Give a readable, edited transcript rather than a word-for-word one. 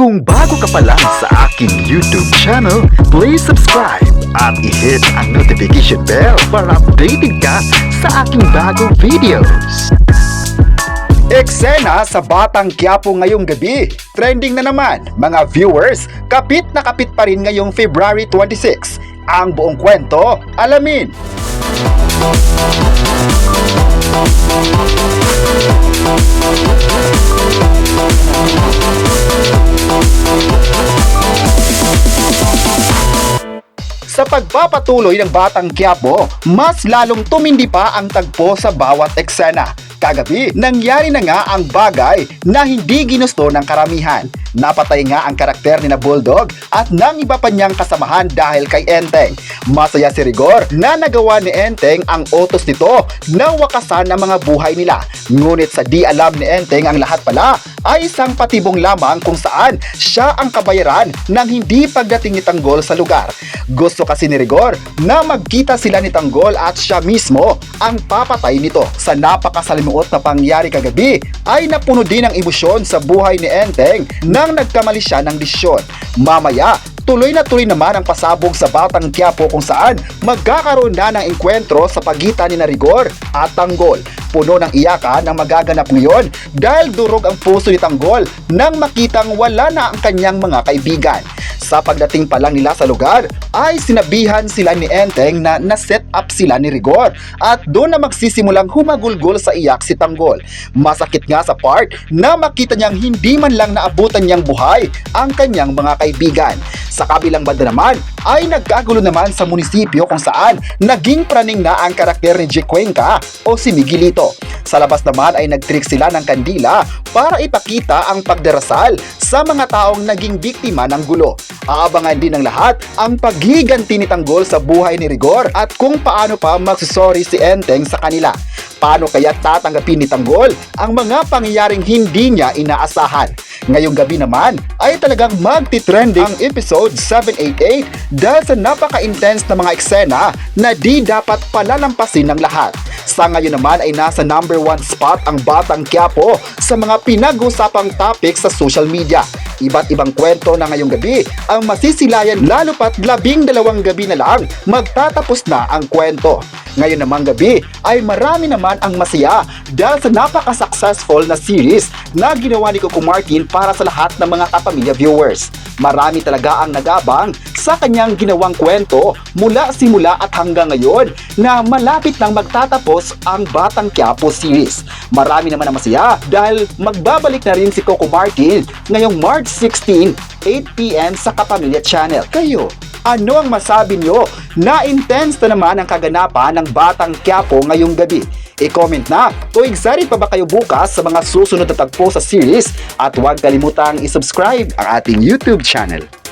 Kung bago ka pa lang sa aking YouTube channel, please subscribe at i-hit ang notification bell para updated ka sa aking bagong videos. Eksena sa Batang Quiapo ngayong gabi. Trending na naman, mga viewers. Kapit na kapit pa rin ngayong February 26. Ang buong kwento, alamin. Sa pagpapatuloy ng Batang Quiapo, mas lalong tumindi pa ang tagpo sa bawat eksena. Kagabi, nangyari na nga ang bagay na hindi ginusto ng karamihan. Napatay nga ang karakter ni na Bulldog at ng iba pa niyang kasamahan dahil kay Enteng. Masaya si Rigor na nagawa ni Enteng ang utos nito na wakasan ang mga buhay nila. Ngunit sa di alam ni Enteng ang lahat pala ay isang patibong lamang kung saan siya ang kabayaran ng hindi pagdating ni Tanggol sa lugar. Gusto kasi ni Rigor na magkita sila ni Tanggol at siya mismo ang papatay nito. Sa napakasalimuot na pangyari kagabi ay napuno din ng emosyon sa buhay ni Enteng nang nagkamali siya ng desisyon. Mamaya, tuloy na tuloy naman ang pasabog sa Batang Quiapo kung saan magkakaroon na ng enkwentro sa pagitan ni na Rigor at Tanggol. Puno ng iyakan ang magaganap ngayon dahil durog ang puso ni Tanggol nang makitang wala na ang kanyang mga kaibigan. Sa pagdating pa lang nila sa lugar ay sinabihan sila ni Enteng na na-set up sila ni Rigor at doon na magsisimulang humagulgol sa iyak si Tanggol. Masakit nga sa part na makita niyang hindi man lang naabutan niyang buhay ang kanyang mga kaibigan. Sa kabilang banda naman ay nagkagulo naman sa munisipyo kung saan naging praning na ang karakter ni G. Cuenca o si Miguelito. Sa labas naman ay nagtrick sila ng kandila para ipakita ang pagdarasal sa mga taong naging biktima ng gulo. Aabangan din ng lahat ang paghiganti ni Tanggol sa buhay ni Rigor at kung paano pa magsusorry si Enteng sa kanila. Paano kaya tatanggapin ni Tanggol ang mga pangyayaring hindi niya inaasahan? Ngayong gabi naman ay talagang magti-trending ang episode 788 dahil sa napaka-intense na mga eksena na di dapat palalampasin ng lahat. Sa ngayon naman ay nasa number 1 spot ang Batang Quiapo sa mga pinag-usapang topic sa social media. Iba't ibang kwento na ngayong gabi ang masisilayan lalo pat 12 gabi na lang magtatapos na ang kwento. Ngayon namang gabi ay marami naman ang masaya dahil sa napaka-successful na series na ginawa ni Coco Martin para sa lahat ng mga kapamilya viewers. Marami talaga ang nagabang sa kanyang ginawang kwento mula simula at hanggang ngayon na malapit nang magtatapos ang Batang Quiapo series. Marami naman ang masaya dahil magbabalik na rin si Coco Martin ngayong March 16, 8 p.m. sa Kapamilya Channel. Kayo, ano ang masabi nyo na intense na naman ang kaganapan ng Batang Quiapo ngayong gabi? I-comment na kung excited pa ba kayo bukas sa mga susunod na tagpo sa series at huwag kalimutang i-subscribe ang ating YouTube channel.